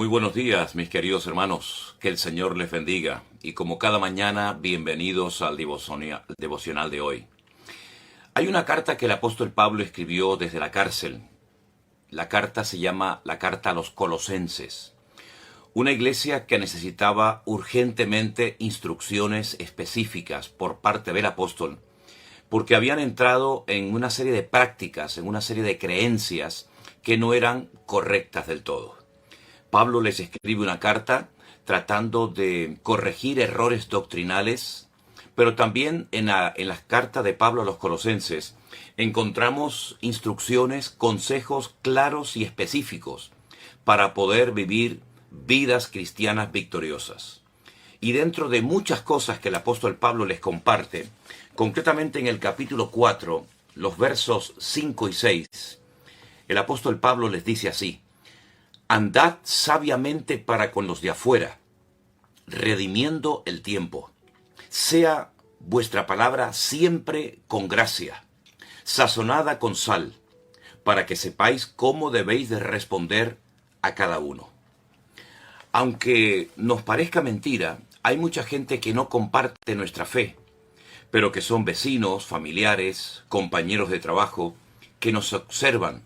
buenos días, mis queridos hermanos. Que el Señor les bendiga. Y como cada mañana, bienvenidos al devocional de hoy. Hay una carta que el apóstol Pablo escribió desde la cárcel. La carta se llama la carta a los Colosenses. Una iglesia que necesitaba urgentemente instrucciones específicas por parte del apóstol, porque habían entrado en una serie de prácticas, en una serie de creencias que no eran correctas del todo. Pablo les escribe una carta tratando de corregir errores doctrinales, pero también en las cartas de Pablo a los Colosenses encontramos instrucciones, consejos claros y específicos para poder vivir vidas cristianas victoriosas. Y dentro de muchas cosas que el apóstol Pablo les comparte, concretamente en el capítulo 4, los versos 5 y 6, el apóstol Pablo les dice así: andad sabiamente para con los de afuera, redimiendo el tiempo. Sea vuestra palabra siempre con gracia, sazonada con sal, para que sepáis cómo debéis de responder a cada uno. Aunque nos parezca mentira, hay mucha gente que no comparte nuestra fe, pero que son vecinos, familiares, compañeros de trabajo, que nos observan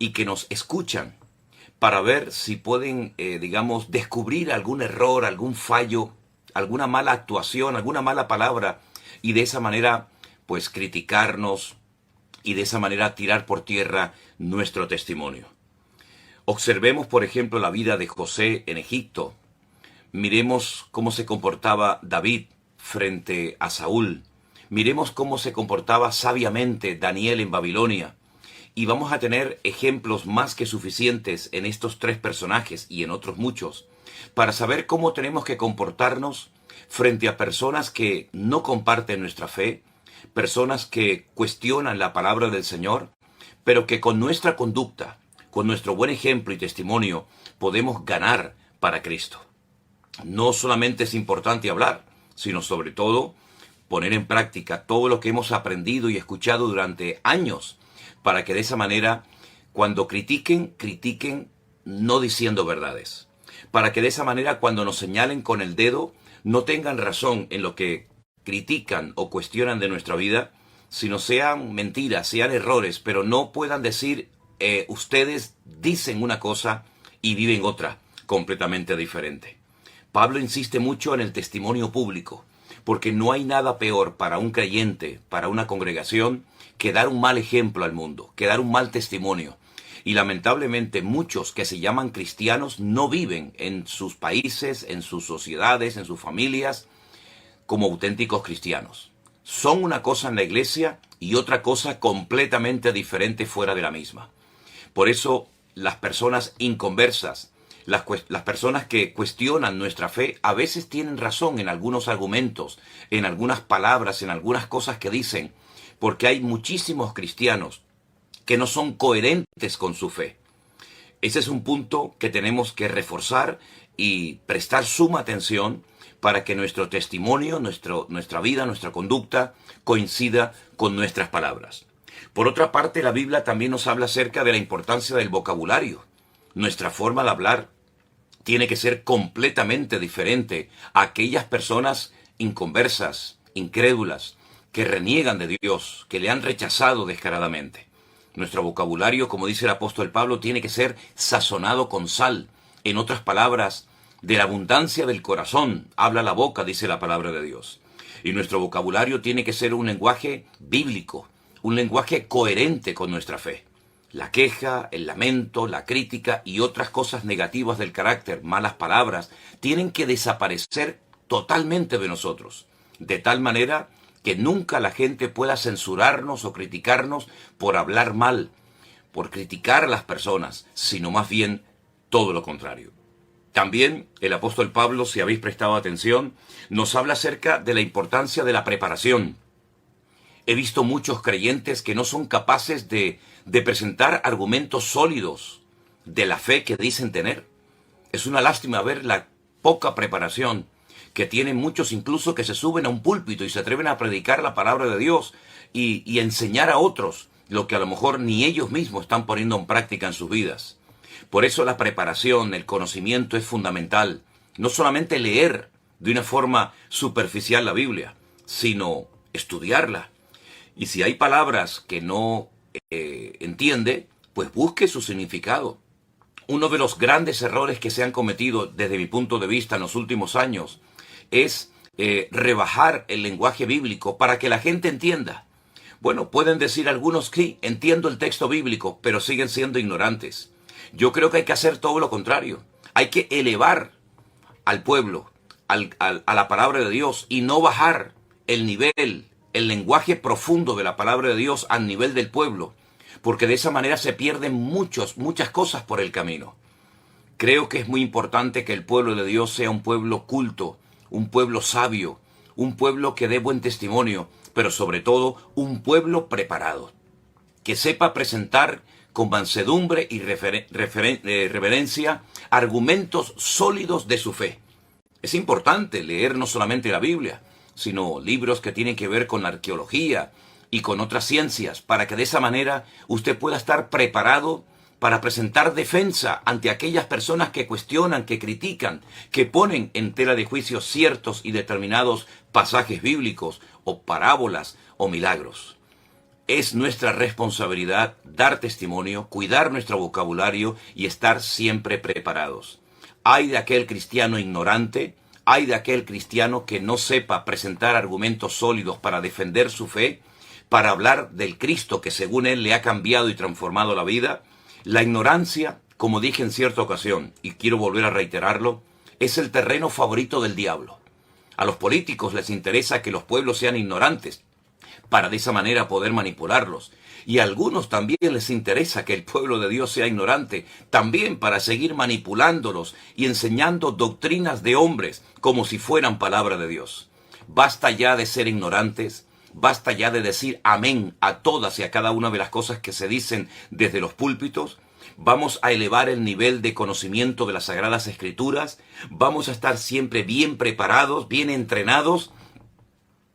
y que nos escuchan para ver si pueden, descubrir algún error, algún fallo, alguna mala actuación, alguna mala palabra, y de esa manera, pues, criticarnos y de esa manera tirar por tierra nuestro testimonio. Observemos, por ejemplo, la vida de José en Egipto. Miremos cómo se comportaba David frente a Saúl. Miremos cómo se comportaba sabiamente Daniel en Babilonia. Y vamos a tener ejemplos más que suficientes en estos tres personajes y en otros muchos para saber cómo tenemos que comportarnos frente a personas que no comparten nuestra fe, personas que cuestionan la palabra del Señor, pero que con nuestra conducta, con nuestro buen ejemplo y testimonio, podemos ganar para Cristo. No solamente es importante hablar, sino sobre todo poner en práctica todo lo que hemos aprendido y escuchado durante años, para que de esa manera, cuando critiquen no diciendo verdades. Para que de esa manera, cuando nos señalen con el dedo, no tengan razón en lo que critican o cuestionan de nuestra vida, sino sean mentiras, sean errores, pero no puedan decir, ustedes dicen una cosa y viven otra, completamente diferente. Pablo insiste mucho en el testimonio público, porque no hay nada peor para un creyente, para una congregación, que dar un mal ejemplo al mundo, que dar un mal testimonio. Y lamentablemente muchos que se llaman cristianos no viven en sus países, en sus sociedades, en sus familias, como auténticos cristianos. Son una cosa en la iglesia y otra cosa completamente diferente fuera de la misma. Por eso las personas inconversas, las personas que cuestionan nuestra fe, a veces tienen razón en algunos argumentos, en algunas palabras, en algunas cosas que dicen, porque hay muchísimos cristianos que no son coherentes con su fe. Ese es un punto que tenemos que reforzar y prestar suma atención para que nuestro testimonio, nuestra vida, nuestra conducta coincida con nuestras palabras. Por otra parte, la Biblia también nos habla acerca de la importancia del vocabulario. Nuestra forma de hablar tiene que ser completamente diferente a aquellas personas inconversas, incrédulas, que reniegan de Dios, que le han rechazado descaradamente. Nuestro vocabulario, como dice el apóstol Pablo, tiene que ser sazonado con sal. En otras palabras, de la abundancia del corazón habla la boca, dice la palabra de Dios. Y nuestro vocabulario tiene que ser un lenguaje bíblico, un lenguaje coherente con nuestra fe. La queja, el lamento, la crítica y otras cosas negativas del carácter, malas palabras, tienen que desaparecer totalmente de nosotros, de tal manera que nunca la gente pueda censurarnos o criticarnos por hablar mal, por criticar a las personas, sino más bien todo lo contrario. También el apóstol Pablo, si habéis prestado atención, nos habla acerca de la importancia de la preparación. He visto muchos creyentes que no son capaces de presentar argumentos sólidos de la fe que dicen tener. Es una lástima ver la poca preparación que tienen muchos, incluso que se suben a un púlpito y se atreven a predicar la palabra de Dios y enseñar a otros lo que a lo mejor ni ellos mismos están poniendo en práctica en sus vidas. Por eso la preparación, el conocimiento es fundamental. No solamente leer de una forma superficial la Biblia, sino estudiarla. Y si hay palabras que no entiende, pues busque su significado. Uno de los grandes errores que se han cometido desde mi punto de vista en los últimos años es rebajar el lenguaje bíblico para que la gente entienda. Bueno, pueden decir algunos que entiendo el texto bíblico, pero siguen siendo ignorantes. Yo creo que hay que hacer todo lo contrario. Hay que elevar al pueblo, a la palabra de Dios, y no bajar el nivel, el lenguaje profundo de la palabra de Dios al nivel del pueblo, porque de esa manera se pierden muchas cosas por el camino. Creo que es muy importante que el pueblo de Dios sea un pueblo culto, un pueblo sabio, un pueblo que dé buen testimonio, pero sobre todo un pueblo preparado, que sepa presentar con mansedumbre y reverencia argumentos sólidos de su fe. Es importante leer no solamente la Biblia, sino libros que tienen que ver con la arqueología y con otras ciencias, para que de esa manera usted pueda estar preparado para presentar defensa ante aquellas personas que cuestionan, que critican, que ponen en tela de juicio ciertos y determinados pasajes bíblicos o parábolas o milagros. Es nuestra responsabilidad dar testimonio, cuidar nuestro vocabulario y estar siempre preparados. Hay de aquel cristiano ignorante, hay de aquel cristiano que no sepa presentar argumentos sólidos para defender su fe, para hablar del Cristo que según él le ha cambiado y transformado la vida. La ignorancia, como dije en cierta ocasión, y quiero volver a reiterarlo, es el terreno favorito del diablo. A los políticos les interesa que los pueblos sean ignorantes, para de esa manera poder manipularlos. Y a algunos también les interesa que el pueblo de Dios sea ignorante, también para seguir manipulándolos y enseñando doctrinas de hombres como si fueran palabra de Dios. Basta ya de ser ignorantes, basta ya de decir amén a todas y a cada una de las cosas que se dicen desde los púlpitos. Vamos a elevar el nivel de conocimiento de las Sagradas Escrituras, vamos a estar siempre bien preparados, bien entrenados,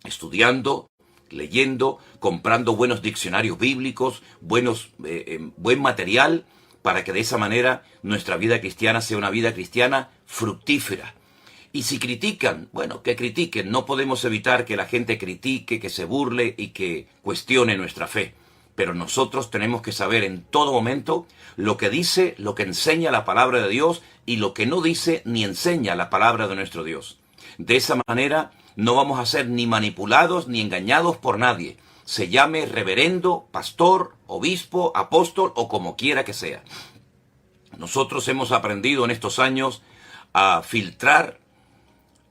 estudiando, leyendo, comprando buenos diccionarios bíblicos, buen material, para que de esa manera nuestra vida cristiana sea una vida cristiana fructífera. Y si critican, bueno, que critiquen. No podemos evitar que la gente critique, que se burle y que cuestione nuestra fe. Pero nosotros tenemos que saber en todo momento lo que dice, lo que enseña la palabra de Dios y lo que no dice ni enseña la palabra de nuestro Dios. De esa manera no vamos a ser ni manipulados ni engañados por nadie. Se llame reverendo, pastor, obispo, apóstol o como quiera que sea. Nosotros hemos aprendido en estos años a filtrar,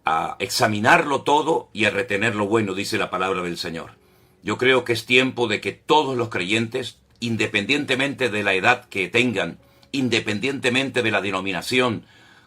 a examinarlo todo y a retener lo bueno, dice la palabra del Señor. Yo creo que es tiempo de que todos los creyentes, independientemente de la edad que tengan, independientemente de la denominación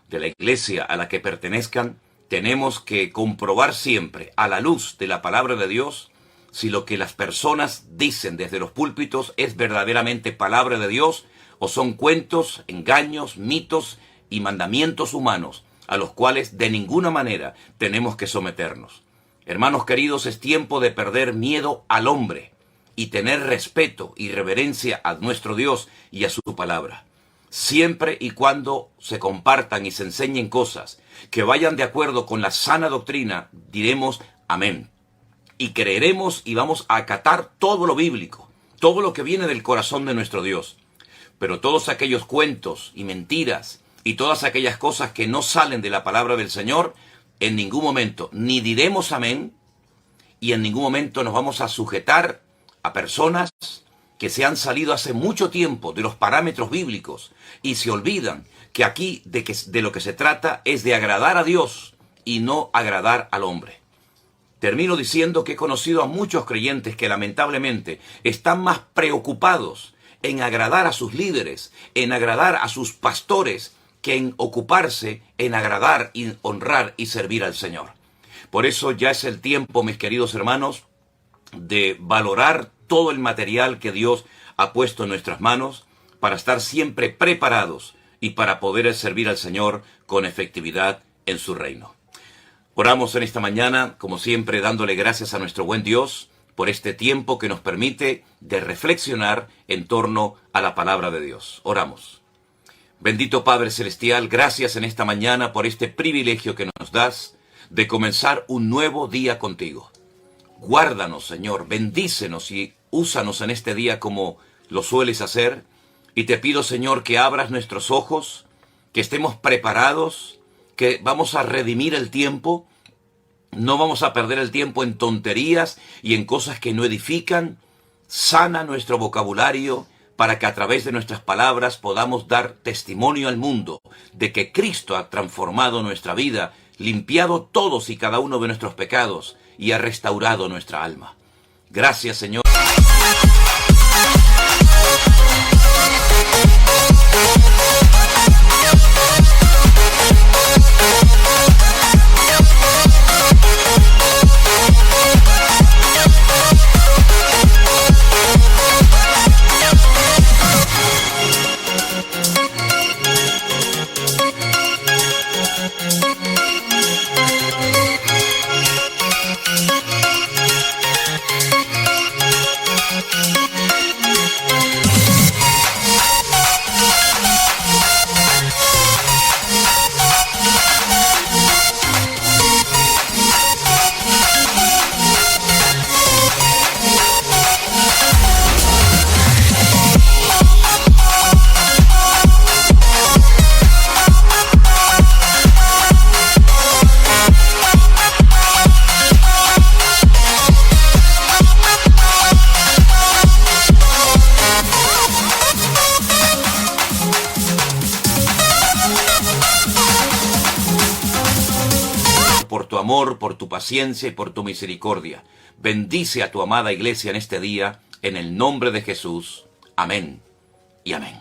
de la iglesia a la que pertenezcan, tenemos que comprobar siempre, a la luz de la palabra de Dios, si lo que las personas dicen desde los púlpitos es verdaderamente palabra de Dios o son cuentos, engaños, mitos y mandamientos humanos a los cuales de ninguna manera tenemos que someternos. Hermanos queridos, es tiempo de perder miedo al hombre y tener respeto y reverencia a nuestro Dios y a su palabra. Siempre y cuando se compartan y se enseñen cosas que vayan de acuerdo con la sana doctrina, diremos amén. Y creeremos y vamos a acatar todo lo bíblico, todo lo que viene del corazón de nuestro Dios. Pero todos aquellos cuentos y mentiras y todas aquellas cosas que no salen de la palabra del Señor, en ningún momento ni diremos amén y en ningún momento nos vamos a sujetar a personas que se han salido hace mucho tiempo de los parámetros bíblicos y se olvidan que aquí de lo que se trata es de agradar a Dios y no agradar al hombre. Termino diciendo que he conocido a muchos creyentes que lamentablemente están más preocupados en agradar a sus líderes, en agradar a sus pastores, que en ocuparse en agradar y honrar y servir al Señor. Por eso ya es el tiempo, mis queridos hermanos, de valorar todo el material que Dios ha puesto en nuestras manos para estar siempre preparados y para poder servir al Señor con efectividad en su reino. Oramos en esta mañana, como siempre, dándole gracias a nuestro buen Dios por este tiempo que nos permite de reflexionar en torno a la palabra de Dios. Oramos. Bendito Padre Celestial, gracias en esta mañana por este privilegio que nos das de comenzar un nuevo día contigo. Guárdanos, Señor, bendícenos y úsanos en este día como lo sueles hacer. Y te pido, Señor, que abras nuestros ojos, que estemos preparados, que vamos a redimir el tiempo. No vamos a perder el tiempo en tonterías y en cosas que no edifican. Sana nuestro vocabulario para que a través de nuestras palabras podamos dar testimonio al mundo de que Cristo ha transformado nuestra vida, limpiado todos y cada uno de nuestros pecados y ha restaurado nuestra alma. Gracias, Señor. Por tu amor, por tu paciencia y por tu misericordia. Bendice a tu amada iglesia en este día, en el nombre de Jesús. Amén y amén.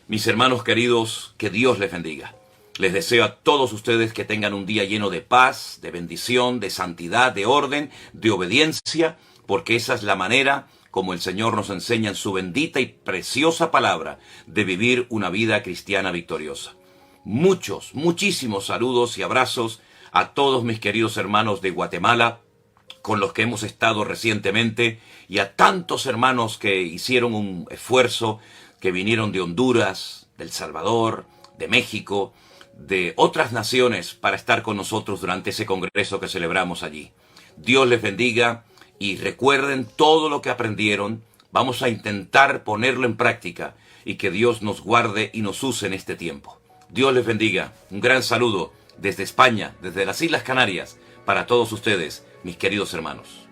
Mis hermanos queridos, que Dios les bendiga. Les deseo a todos ustedes que tengan un día lleno de paz, de bendición, de santidad, de orden, de obediencia, porque esa es la manera como el Señor nos enseña en su bendita y preciosa palabra de vivir una vida cristiana victoriosa. Muchísimos saludos y abrazos a todos mis queridos hermanos de Guatemala, con los que hemos estado recientemente, y a tantos hermanos que hicieron un esfuerzo, que vinieron de Honduras, de El Salvador, de México, de otras naciones para estar con nosotros durante ese congreso que celebramos allí. Dios les bendiga y recuerden todo lo que aprendieron. Vamos a intentar ponerlo en práctica y que Dios nos guarde y nos use en este tiempo. Dios les bendiga. Un gran saludo desde España, desde las Islas Canarias, para todos ustedes, mis queridos hermanos.